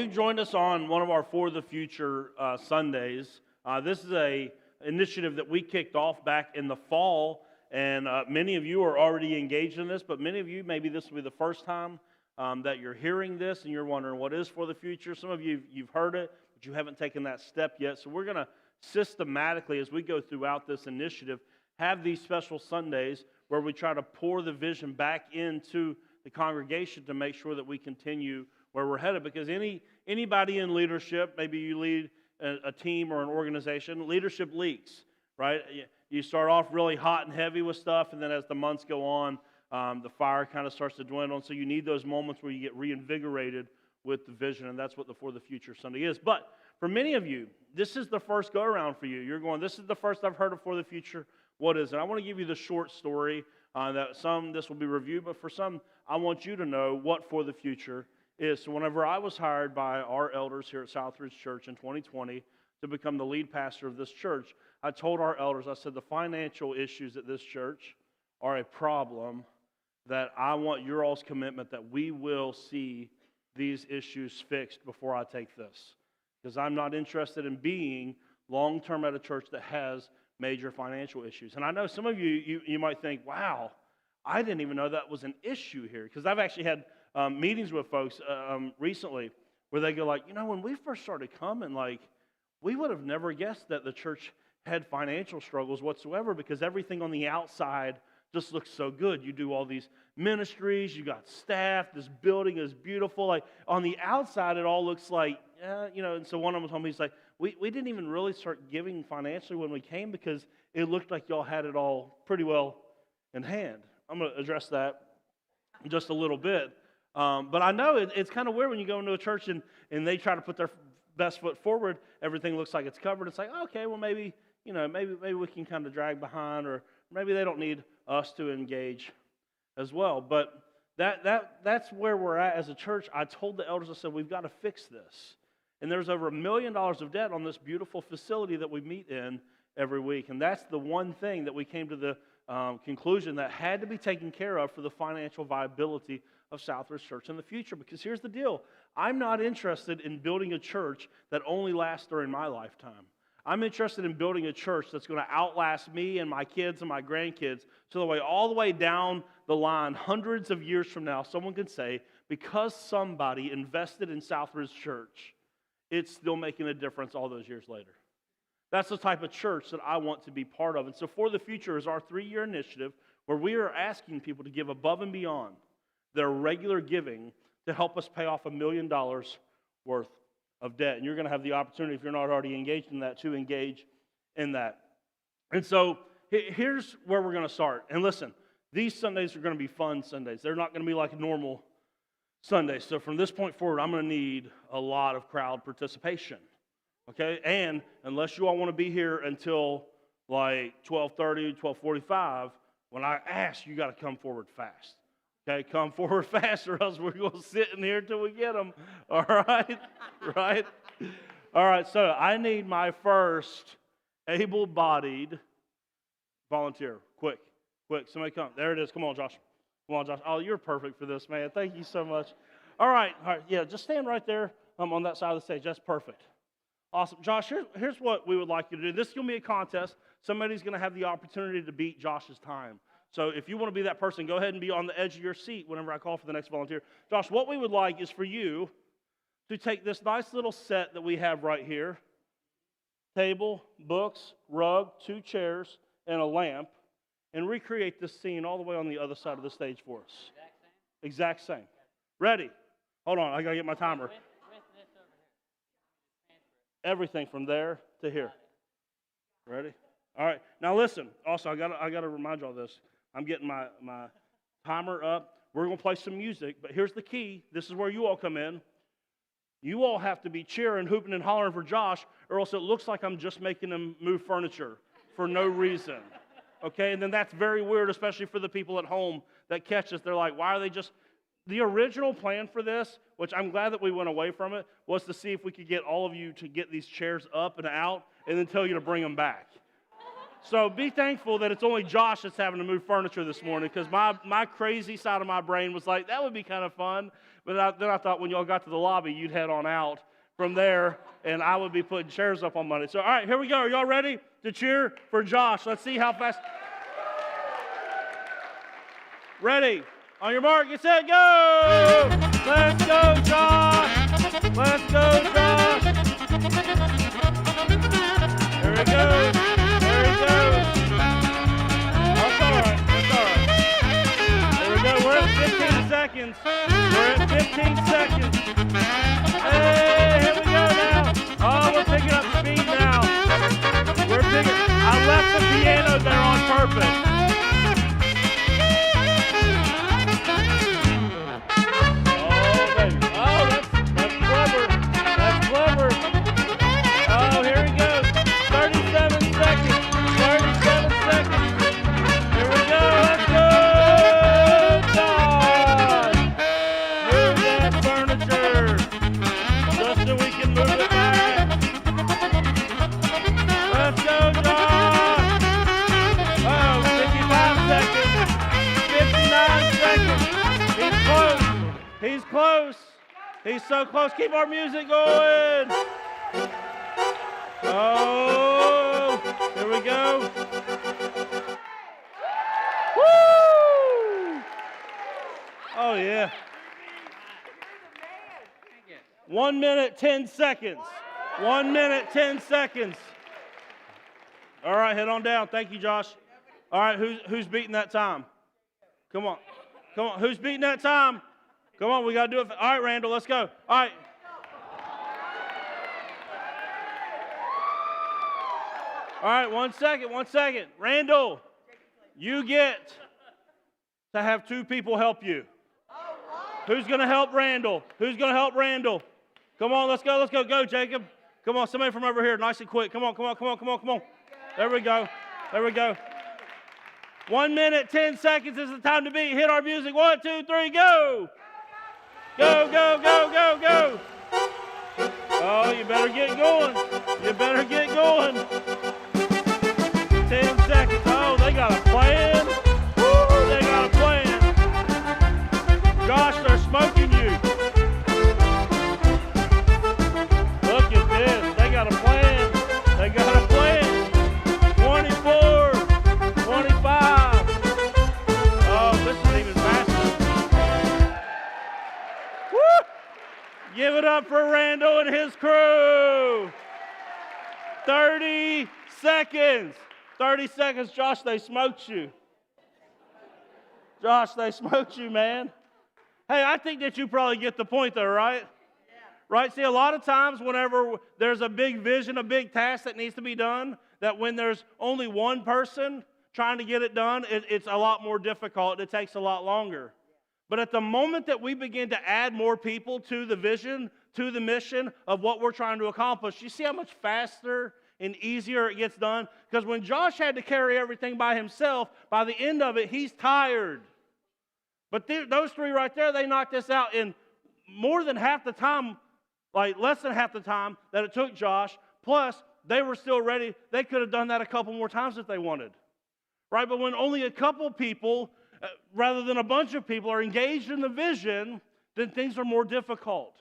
You joined us on one of our For the Future Sundays. This is a initiative that we kicked off back in the fall, and many of you are already engaged in this, but many of you, maybe this will be the first time that you're hearing this, and you're wondering what is For the Future. Some of you, you've heard it, but you haven't taken that step yet. So we're going to systematically, as we go throughout this initiative, have these special Sundays where we try to pour the vision back into the congregation to make sure that we continue where we're headed, because anybody in leadership, maybe you lead a team or an organization, leadership leaks, right? You start off really hot and heavy with stuff, and then as the months go on, the fire kind of starts to dwindle, and so you need those moments where you get reinvigorated with the vision, and that's what the For the Future Sunday is. But for many of you, this is the first go-around for you. You're going, this is the first I've heard of For the Future. What is it? I want to give you the short story that some, this will be reviewed, but for some, I want you to know what For the Future is. So whenever I was hired by our elders here at Southridge Church in 2020 to become the lead pastor of this church, I told our elders, I said, the financial issues at this church are a problem that I want your all's commitment that we will see these issues fixed before I take this. Because I'm not interested in being long-term at a church that has major financial issues. And I know some of you might think, wow, I didn't even know that was an issue here. Because I've actually had meetings with folks recently where they go like, when we first started coming, we would have never guessed that the church had financial struggles whatsoever, because everything on the outside just looks so good. You do all these ministries, you got staff, this building is beautiful. Like on the outside, it all looks like, and so one of them told me, he's like, we didn't even really start giving financially when we came because it looked like y'all had it all pretty well in hand. I'm going to address that in just a little bit. But I know it's kind of weird when you go into a church and they try to put their best foot forward. Everything looks like it's covered. It's like, okay, well maybe we can kind of drag behind, or maybe they don't need us to engage as well. But that's where we're at as a church. I told the elders, I said, we've got to fix this. And there's over $1 million of debt on this beautiful facility that we meet in every week. And that's the one thing that we came to the conclusion that had to be taken care of for the financial viability of Southridge Church in the future. Because here's the deal. I'm not interested in building a church that only lasts during my lifetime. I'm interested in building a church that's going to outlast me and my kids and my grandkids, so all the way down the line, hundreds of years from now, someone can say, because somebody invested in Southridge Church, it's still making a difference all those years later. That's the type of church that I want to be part of. And so For the Future is our 3-year initiative where we are asking people to give above and beyond their regular giving to help us pay off $1 million worth of debt. And you're going to have the opportunity, if you're not already engaged in that, to engage in that. And so here's where we're going to start. And listen, these Sundays are going to be fun Sundays. They're not going to be like normal Sundays. So from this point forward, I'm going to need a lot of crowd participation. Okay? And unless you all want to be here until like 12:30, 12:45, when I ask, you got to come forward fast. Okay, come forward fast, or else we're going to sit in here till we get them. All right? Right? All right, so I need my first able-bodied volunteer. Quick. Somebody come. There it is. Come on, Josh. Oh, you're perfect for this, man. Thank you so much. All right. Yeah, just stand right there on that side of the stage. That's perfect. Awesome. Josh, here's what we would like you to do. This is going to be a contest. Somebody's going to have the opportunity to beat Josh's time. So if you want to be that person, go ahead and be on the edge of your seat whenever I call for the next volunteer. Josh, what we would like is for you to take this nice little set that we have right here, table, books, rug, 2 chairs, and a lamp, and recreate this scene all the way on the other side of the stage for us. Exact same. Ready? Hold on, I got to get my timer. With this over here. Everything from there to here. Ready? All right. Now listen, also I got to remind you all this. I'm getting my timer up. We're going to play some music, but here's the key. This is where you all come in. You all have to be cheering, hooping, and hollering for Josh, or else it looks like I'm just making him move furniture for no reason. Okay? And then that's very weird, especially for the people at home that catch us. They're like, why are they just... The original plan for this, which I'm glad that we went away from it, was to see if we could get all of you to get these chairs up and out and then tell you to bring them back. So be thankful that it's only Josh that's having to move furniture this morning, because my crazy side of my brain was like, that would be kind of fun. But then I thought when y'all got to the lobby, you'd head on out from there, and I would be putting chairs up on Monday. So, all right, here we go. Are y'all ready to cheer for Josh? Let's see how fast. Ready? On your mark, get set, go! Let's go, Josh! Let's go, Josh! There he goes. There he goes. That's all right. That's all right. There we go. We're at 15 seconds. We're at 15 seconds. Hey, here we go now. Oh, we're picking up speed now. We're picking. I left the piano there on purpose. Oh, baby. Oh, that's clever. That's clever. Oh, here he goes. 37 seconds. 37 seconds. Here we go. Let's go, Josh. Move that furniture. Just so we can move it back. Let's go, Josh. Oh, 55 seconds. 59 seconds. He's close. He's close. He's so close. Keep our music going. Oh, here we go. Woo! Oh, yeah. 1 minute, 10 seconds. 1 minute, 10 seconds. All right, head on down. Thank you, Josh. All right, who's beating that time? Come on. Come on. Who's beating that time? Come on, we got to do it. All right, Randall, let's go. All right. All right, 1 second, 1 second. Randall, you get to have 2 people help you. Who's going to help Randall? Who's going to help Randall? Come on, let's go, let's go. Go, Jacob. Come on, somebody from over here, nice and quick. Come on, come on, come on, come on, come on. There we go. There we go. 1 minute, 10 seconds is the time to beat. Hit our music. 1, 2, 3, go. Go, go, go, go, go. Oh, you better get going. You better get going. 10 seconds. Oh, they got a plan. Woo, they got a plan. Josh, they're smoking you. Look at this. They got a plan. They got a plan. 24, 25. Oh, this is even faster. Woo! Give it up for Randall and his crew. 30 seconds. 30 seconds. Josh, they smoked you. Josh, they smoked you, man. Hey, I think that you probably get the point though, right? Yeah. Right? See, a lot of times whenever there's a big vision, a big task that needs to be done, that when there's only one person trying to get it done, it's a lot more difficult. It takes a lot longer. But at the moment that we begin to add more people to the vision, to the mission of what we're trying to accomplish, you see how much faster and easier it gets done? Because when Josh had to carry everything by himself, by the end of it, he's tired. But those 3 right there, they knocked this out in more than half the time, like less than half the time that it took Josh. Plus, they were still ready. They could have done that a couple more times if they wanted. Right? But when only a couple people, rather than a bunch of people, are engaged in the vision, then things are more difficult.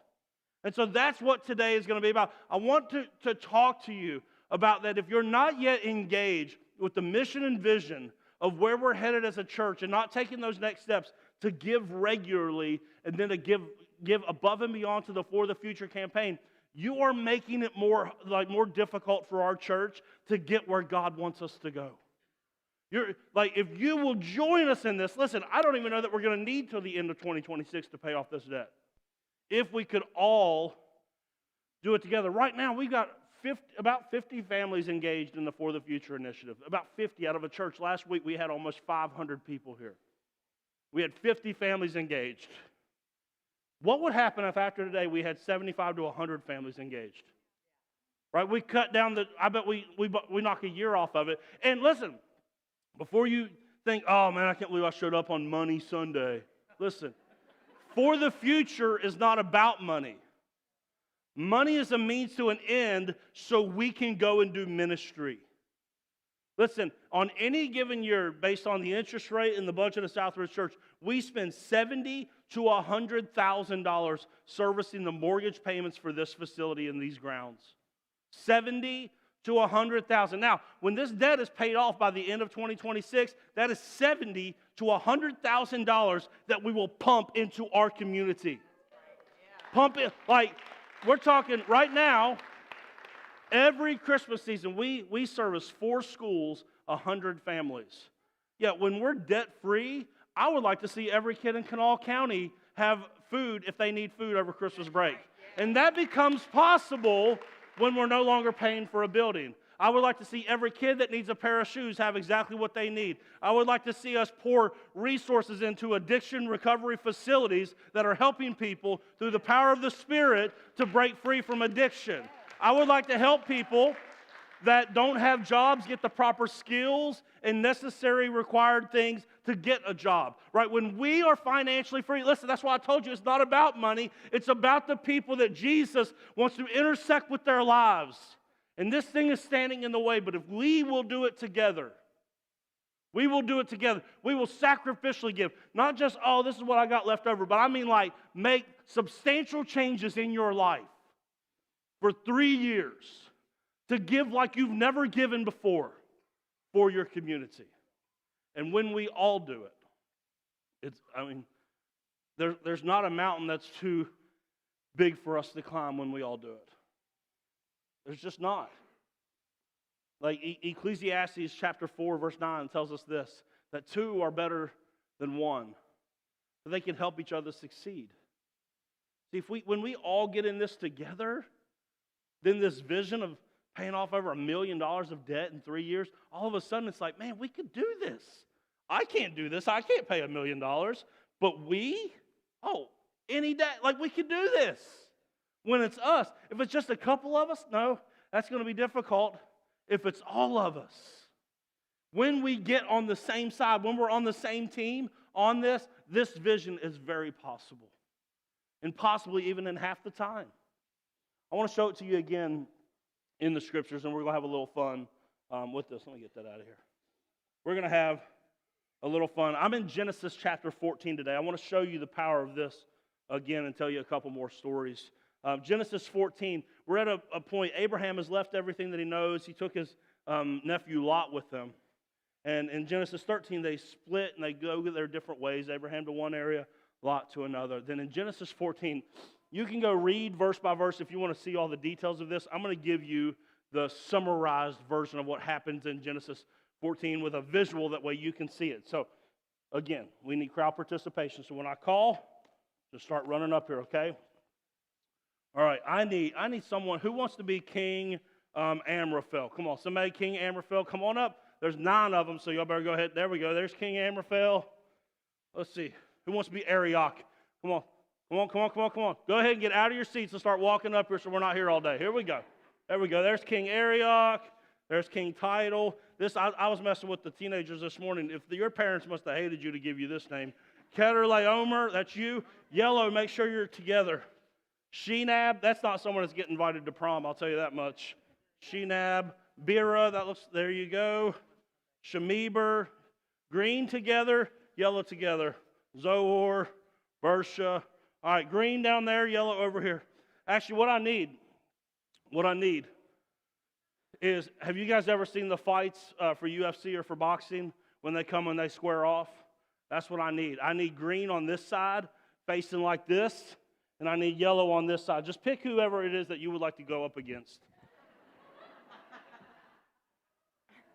And so that's what today is going to be about. I want to talk to you about that. If you're not yet engaged with the mission and vision of where we're headed as a church and not taking those next steps to give regularly and then to give above and beyond to the For the Future campaign, you are making it more difficult for our church to get where God wants us to go. If you will join us in this, listen, I don't even know that we're going to need till the end of 2026 to pay off this debt. If we could all do it together. Right now, we've got about 50 families engaged in the For the Future initiative. About 50 out of a church. Last week, we had almost 500 people here. We had 50 families engaged. What would happen if after today we had 75 to 100 families engaged? Right? We cut down I bet we knock a year off of it. And listen, before you think, oh man, I can't believe I showed up on Money Sunday. Listen, For the Future is not about money. Money is a means to an end so we can go and do ministry. Listen, on any given year, based on the interest rate and the budget of Southridge Church, we spend $70 to $100,000 servicing the mortgage payments for this facility and these grounds. 70 to 100,000. Now, when this debt is paid off by the end of 2026, that is 70 to $100,000 that we will pump into our community. Pump it, like we're talking right now. Every Christmas season, we service 4 schools, 100 families. Yet when we're debt-free, I would like to see every kid in Kanawha County have food if they need food over Christmas break. And that becomes possible when we're no longer paying for a building. I would like to see every kid that needs a pair of shoes have exactly what they need. I would like to see us pour resources into addiction recovery facilities that are helping people through the power of the Spirit to break free from addiction. I would like to help people that don't have jobs get the proper skills and necessary required things to get a job, right? When we are financially free, listen, that's why I told you it's not about money. It's about the people that Jesus wants to intersect with their lives. And this thing is standing in the way, but if we will do it together, we will do it together. We will sacrificially give. Not just, oh, this is what I got left over, but I mean like make substantial changes in your life for 3 years to give like you've never given before for your community. And when we all do it, there's not a mountain that's too big for us to climb when we all do it. There's just not. Like Ecclesiastes chapter 4, verse 9 tells us this, that 2 are better than 1, so they can help each other succeed. See, when we all get in this together, then this vision of paying off over $1 million of debt in 3 years, all of a sudden it's like, man, we could do this. I can't do this. I can't pay $1 million. But any day, like we could do this when it's us. If it's just a couple of us, no, that's going to be difficult. If it's all of us, when we get on the same side, when we're on the same team on this vision is very possible. And possibly even in half the time. I want to show it to you again in the scriptures, and we're going to have a little fun with this. Let me get that out of here. We're going to have a little fun. I'm in Genesis chapter 14 today. I want to show you the power of this again and tell you a couple more stories. Genesis 14, we're at a point, Abraham has left everything that he knows. He took his nephew Lot with him. And in Genesis 13, they split and they go their different ways. Abraham to one area, Lot to another. Then in Genesis 14, you can go read verse by verse if you want to see all the details of this. I'm going to give you the summarized version of what happens in Genesis 14 with a visual, that way you can see it. So, again, we need crowd participation. So when I call, just start running up here, okay? All right, I need someone who wants to be King Amraphel. Come on, somebody, King Amraphel, come on up. There's 9 of them, so y'all better go ahead. There we go. There's King Amraphel. Let's see. Who wants to be Arioch? Come on. Come on. Go ahead and get out of your seats and start walking up here so we're not here all day. Here we go. There we go. There's King Arioch. There's King Tidal. I was messing with the teenagers this morning. If your parents must have hated you to give you this name. Kedorlaomer, that's you. Yellow, make sure you're together. Shenab, that's not someone that's getting invited to prom, I'll tell you that much. Shenab, Bira, there you go. Shemeber, green together, yellow together. Zohar, Bersha. All right, green down there, yellow over here. Actually, what I need is, have you guys ever seen the fights for UFC or for boxing when they come and they square off? That's what I need. I need green on this side, facing like this, and I need yellow on this side. Just pick whoever it is that you would like to go up against.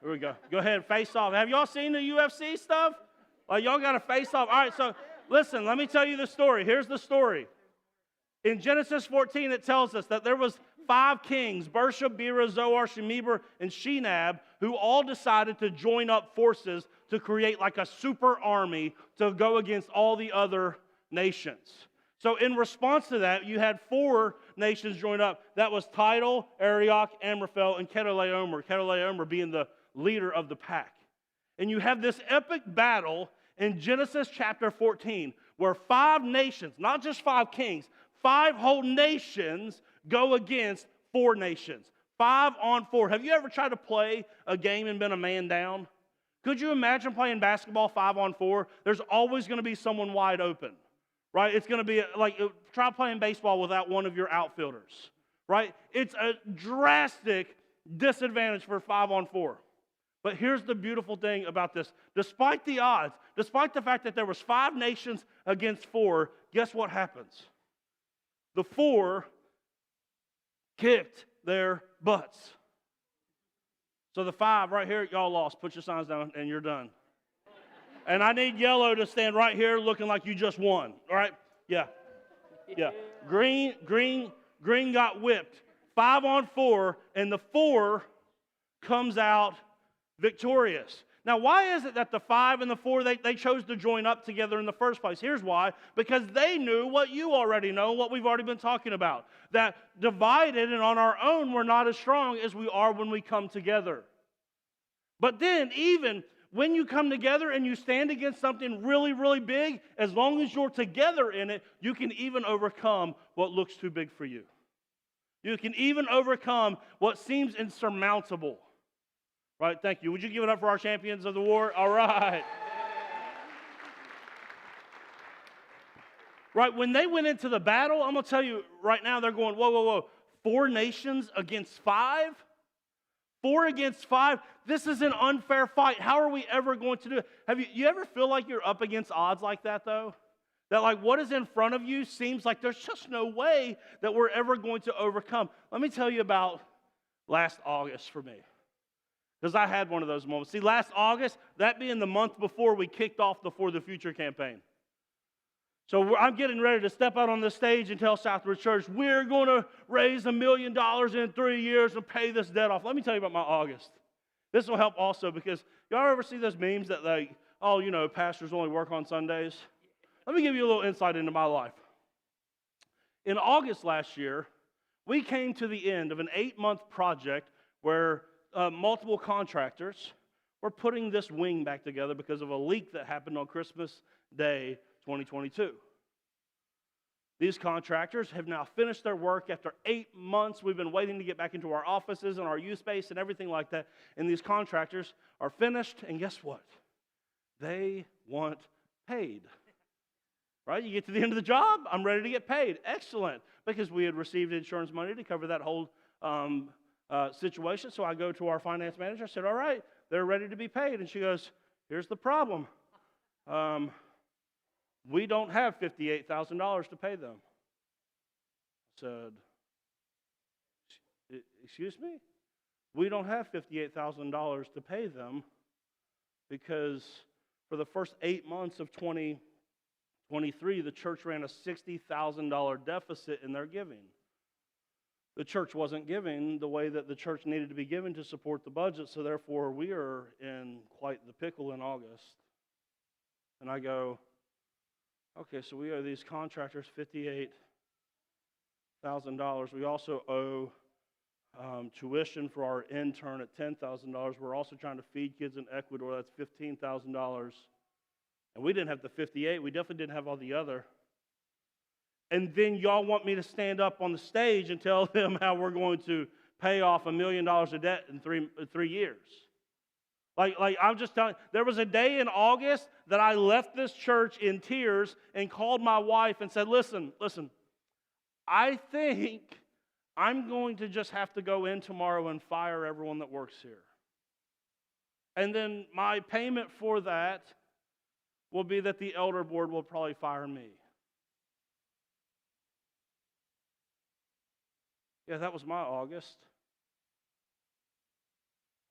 Here we go. Go ahead, face off. Have y'all seen the UFC stuff? Like, y'all got to face off. All right, so listen, let me tell you the story. Here's the story. In Genesis 14, it tells us that there was 5 kings, Bersha, Bira, Zohar, Shemeber, and Shenab, who all decided to join up forces to create like a super army to go against all the other nations. So in response to that, you had 4 nations join up. That was Tidal, Arioch, Amraphel, and Kedorlaomer. Kedorlaomer being the leader of the pack. And you have this epic battle in Genesis chapter 14, where 5 nations, not just 5 kings, 5 whole nations go against 4 nations. 5 on 4. Have you ever tried to play a game and been a man down? Could you imagine playing basketball 5 on 4? There's always going to be someone wide open, right? It's going to be like try playing baseball without one of your outfielders, right? It's a drastic disadvantage for 5-on-4. But here's the beautiful thing about this. Despite the odds, despite the fact that there was 5 nations against 4, guess what happens? The 4 kicked their butts. So the 5 right here, y'all lost. Put your signs down and you're done. And I need yellow to stand right here looking like you just won. All right? Yeah. Yeah. Green got whipped. 5-on-4, and the 4 comes out victorious. Now, why is it that the 5 and the 4, they chose to join up together in the first place? Here's why. Because they knew what you already know, what we've already been talking about. That divided and on our own, we're not as strong as we are when we come together. But then, even when you come together and you stand against something really, really big, as long as you're together in it, you can even overcome what looks too big for you. You can even overcome what seems insurmountable. Right, thank you. Would you give it up for our champions of the war? All right. Right, when they went into the battle, I'm going to tell you right now, they're going, whoa. 4 nations against 5? 4 against 5? This is an unfair fight. How are we ever going to do it? Have you ever feel like you're up against odds like that, though? That like what is in front of you seems like there's just no way that we're ever going to overcome. Let me tell you about last August for me. Because I had one of those moments. See, last August, that being the month before we kicked off the For the Future campaign. So I'm getting ready to step out on the stage and tell Southridge Church, we're going to raise $1 million in 3 years and pay this debt off. Let me tell you about my August. This will help also because y'all ever see those memes that like, oh, you know, pastors only work on Sundays? Let me give you a little insight into my life. In August last year, we came to the end of an 8-month project where multiple contractors were putting this wing back together because of a leak that happened on Christmas Day 2022. These contractors have now finished their work after 8 months. We've been waiting to get back into our offices and our youth space and everything like that. And these contractors are finished, and guess what? They want paid. Right? You get to the end of the job, I'm ready to get paid. Excellent. Because we had received insurance money to cover that whole situation. So I go to our finance manager. I said, all right, they're ready to be paid. And she goes, here's the problem. We don't have $58,000 to pay them. I said, excuse me? We don't have $58,000 to pay them because for the first 8 months of 2023, the church ran a $60,000 deficit in their giving. The church wasn't giving the way that the church needed to be given to support the budget, so therefore we are in quite the pickle in August. And I go, okay, so we owe these contractors $58,000. We also owe tuition for our intern at $10,000. We're also trying to feed kids in Ecuador. That's $15,000. And we didn't have the 58. We definitely didn't have all the other. And then y'all want me to stand up on the stage and tell them how we're going to pay off $1 million of debt in three years. Like I'm just telling you, there was a day in August that I left this church in tears and called my wife and said, listen, I think I'm going to just have to go in tomorrow and fire everyone that works here. And then my payment for that will be that the elder board will probably fire me. Yeah, that was my August.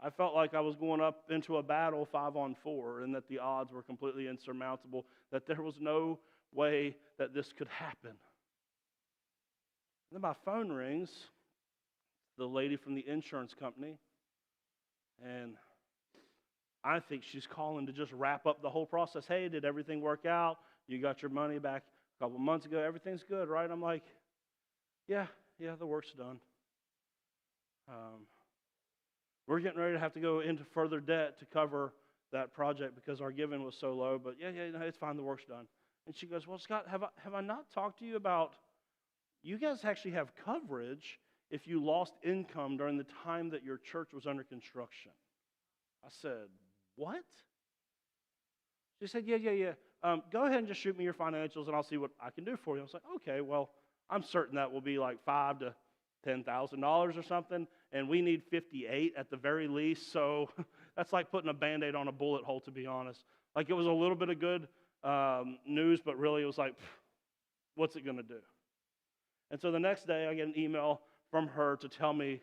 I felt like I was going up into a battle 5-on-4 and that the odds were completely insurmountable, that there was no way that this could happen. And then my phone rings, the lady from the insurance company, and I think she's calling to just wrap up the whole process. Hey, did everything work out? You got your money back a couple months ago. Everything's good, right? I'm like, yeah, the work's done. We're getting ready to have to go into further debt to cover that project because our giving was so low. But yeah, it's fine. The work's done. And she goes, well, Scott, have I not talked to you about you guys actually have coverage if you lost income during the time that your church was under construction? I said, what? She said, yeah. go ahead and just shoot me your financials and I'll see what I can do for you. I was like, okay, well, I'm certain that will be like $5,000 to $10,000 or something, and we need 58 at the very least, so that's like putting a Band-Aid on a bullet hole, to be honest. Like, it was a little bit of good news, but really it was like, what's it going to do? And so the next day I get an email from her to tell me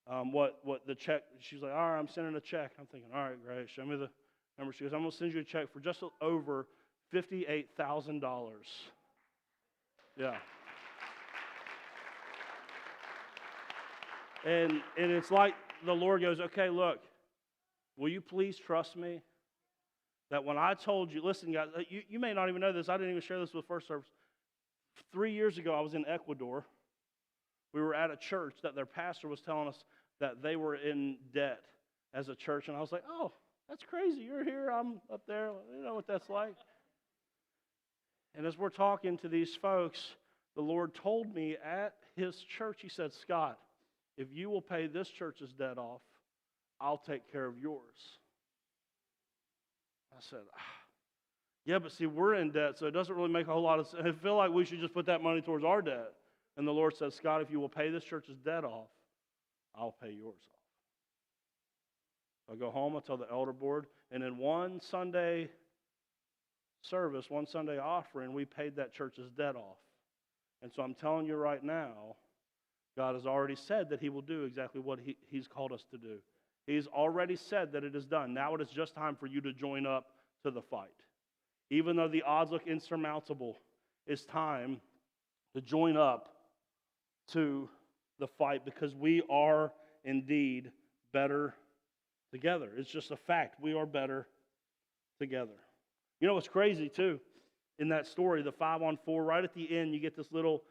what the check, she's like, all right, I'm sending a check. I'm thinking, all right, great, show me the number. She goes, I'm going to send you a check for just over $58,000. Yeah. And it's like the Lord goes, okay, look, will you please trust me that when I told you, listen, guys, you may not even know this. I didn't even share this with first service. 3 years ago, I was in Ecuador. We were at a church that their pastor was telling us that they were in debt as a church. And I was like, oh, that's crazy. You're here, I'm up there. You know what that's like. And as we're talking to these folks, the Lord told me at his church, he said, Scott, if you will pay this church's debt off, I'll take care of yours. I said, yeah, but see, we're in debt, so it doesn't really make a whole lot of sense. I feel like we should just put that money towards our debt. And the Lord said, Scott, if you will pay this church's debt off, I'll pay yours off. I go home, I tell the elder board, and in one Sunday service, one Sunday offering, we paid that church's debt off. And so I'm telling you right now, God has already said that he will do exactly what he's called us to do. He's already said that it is done. Now it is just time for you to join up to the fight. Even though the odds look insurmountable, it's time to join up to the fight because we are indeed better together. It's just a fact. We are better together. You know what's crazy too? In that story, the 5-on-4, right at the end, you get this little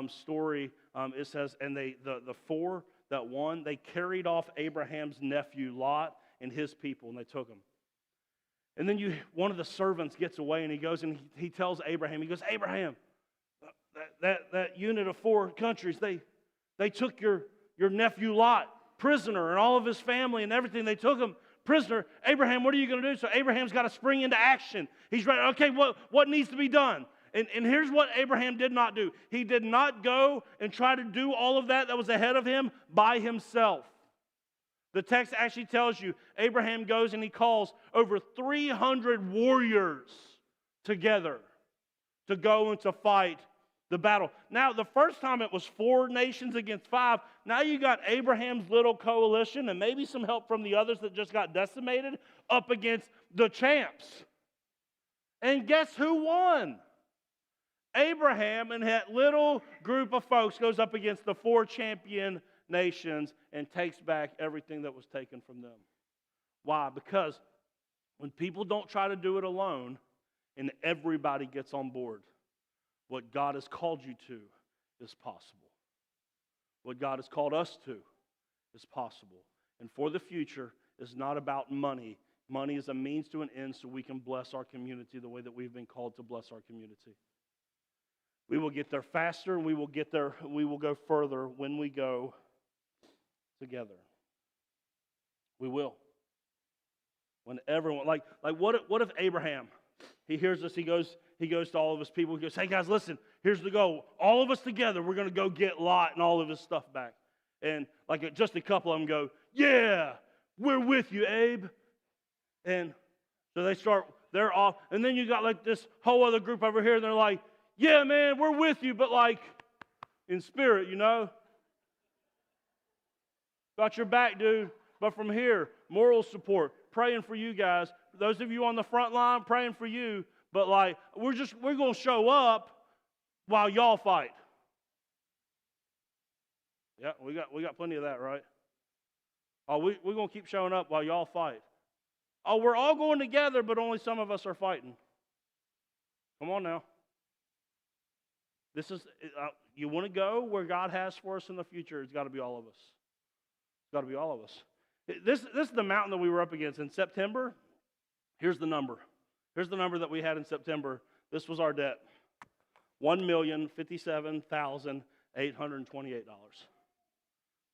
story. It says, and the four that won, they carried off Abraham's nephew Lot and his people, and they took him. And then one of the servants gets away, and he goes and he tells Abraham, he goes, Abraham, that unit of 4 countries, they took your nephew Lot prisoner and all of his family and everything. They took him prisoner. Abraham, what are you going to do? So Abraham's got to spring into action. He's ready. Okay, what needs to be done? And here's what Abraham did not do. He did not go and try to do all of that was ahead of him by himself. The text actually tells you Abraham goes and he calls over 300 warriors together to go and to fight the battle. Now, the first time it was 4 nations against 5. Now you got Abraham's little coalition and maybe some help from the others that just got decimated up against the champs. And guess who won? Abraham and that little group of folks goes up against the 4 champion nations and takes back everything that was taken from them. Why? Because when people don't try to do it alone and everybody gets on board, what God has called you to is possible. What God has called us to is possible. And for the future is not about money. Money is a means to an end so we can bless our community the way that we've been called to bless our community. We will get there faster and we will go further when we go together. We will. When everyone, like what if Abraham, he hears this, he goes to all of his people, he goes, hey guys, listen, here's the goal. All of us together, we're going to go get Lot and all of his stuff back. And like just a couple of them go, yeah, we're with you, Abe. And so they're off. And then you got like this whole other group over here, and they're like, yeah, man, we're with you, but like in spirit, you know. Got your back, dude. But from here, moral support, praying for you guys. Those of you on the front line, praying for you. But like, we're going to show up while y'all fight. Yeah, we got plenty of that, right? Oh, we're going to keep showing up while y'all fight. Oh, we're all going together, but only some of us are fighting. Come on now. This is, you want to go where God has for us in the future, it's got to be all of us. It's got to be all of us. This is the mountain that we were up against in September. Here's the number. Here's the number that we had in September. This was our debt. $1,057,828.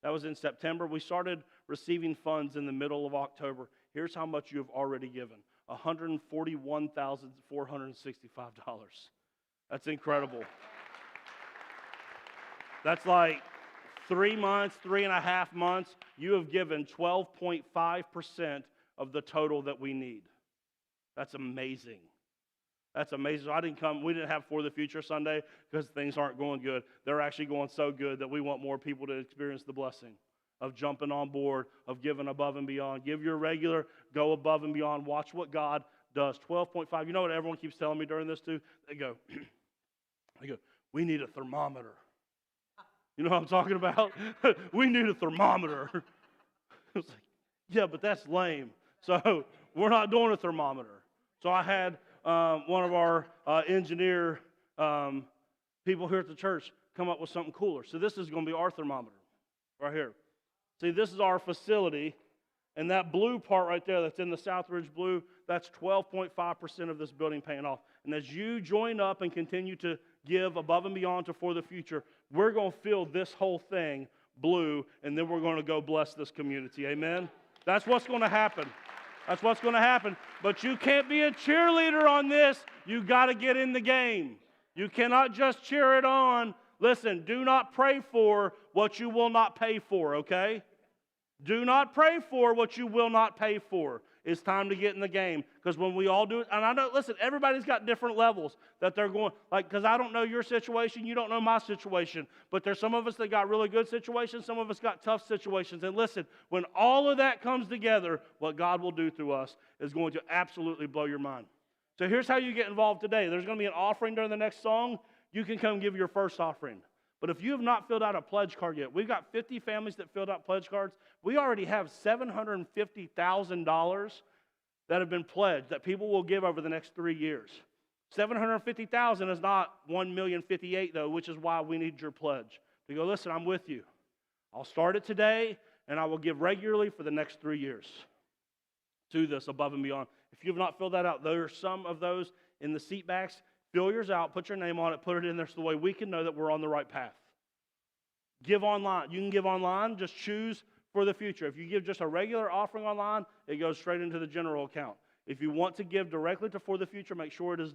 That was in September. We started receiving funds in the middle of October. Here's how much you have already given. $141,465. That's incredible. That's like 3 months, 3.5 months. You have given 12.5% of the total that we need. That's amazing. That's amazing. We didn't have For the Future Sunday because things aren't going good. They're actually going so good that we want more people to experience the blessing of jumping on board, of giving above and beyond. Give your regular, go above and beyond. Watch what God does. 12.5. You know what everyone keeps telling me during this too? They go, we need a thermometer. You know what I'm talking about? We need a thermometer. It's like, yeah, but that's lame. So we're not doing a thermometer. So I had one of our engineer people here at the church come up with something cooler. So this is going to be our thermometer right here. See, this is our facility, and that blue part right there that's in the Southridge blue, that's 12.5% of this building paying off. And as you join up and continue to give above and beyond to For the Future, we're going to fill this whole thing blue, and then we're going to go bless this community. Amen? That's what's going to happen. That's what's going to happen. But you can't be a cheerleader on this. You got to get in the game. You cannot just cheer it on. Listen, do not pray for what you will not pay for, okay? Do not pray for what you will not pay for. It's time to get in the game. Because when we all do it, and I know, listen, everybody's got different levels that they're going, like, because I don't know your situation, you don't know my situation. But there's some of us that got really good situations, some of us got tough situations. And listen, when all of that comes together, what God will do through us is going to absolutely blow your mind. So here's how you get involved today. There's going to be an offering during the next song. You can come give your first offering. But if you have not filled out a pledge card yet, we've got 50 families that filled out pledge cards. We already have $750,000 that have been pledged that people will give over the next 3 years. $750,000 is not $1,058,000 though, which is why we need your pledge. To go, listen, I'm with you. I'll start it today, and I will give regularly for the next 3 years to this above and beyond. If you have not filled that out, there are some of those in the seat backs. Fill yours out, put your name on it, put it in there so the way we can know that we're on the right path. Give online. You can give online. Just choose For the Future. If you give just a regular offering online, it goes straight into the general account. If you want to give directly to For the Future, make sure it is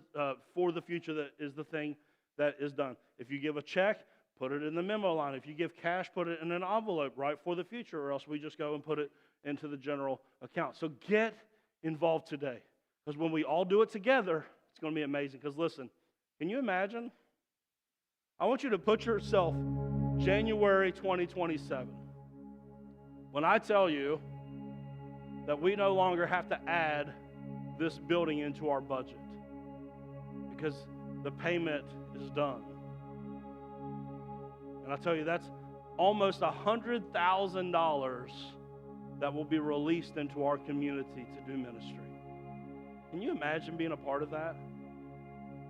For the Future that is the thing that is done. If you give a check, put it in the memo line. If you give cash, put it in an envelope, right, For the Future, or else we just go and put it into the general account. So get involved today. Because when we all do it together, it's going to be amazing. Because listen, can you imagine? I want you to put yourself January 2027. When I tell you that we no longer have to add this building into our budget because the payment is done. And I tell you, that's almost $100,000 that will be released into our community to do ministry. Can you imagine being a part of that?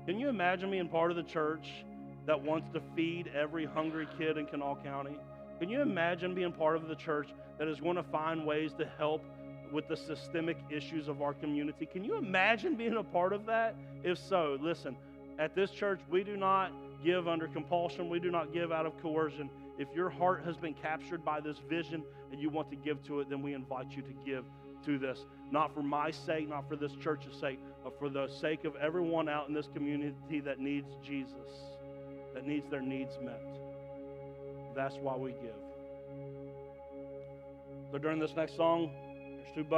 Can you imagine being part of the church that wants to feed every hungry kid in Kanawha County? Can you imagine being part of the church that is going to find ways to help with the systemic issues of our community? Can you imagine being a part of that? If so, listen, at this church, we do not give under compulsion. We do not give out of coercion. If your heart has been captured by this vision and you want to give to it, then we invite you to give to this. Not for my sake, not for this church's sake, but for the sake of everyone out in this community that needs Jesus, that needs their needs met. That's why we give. So during this next song, there's two buckets.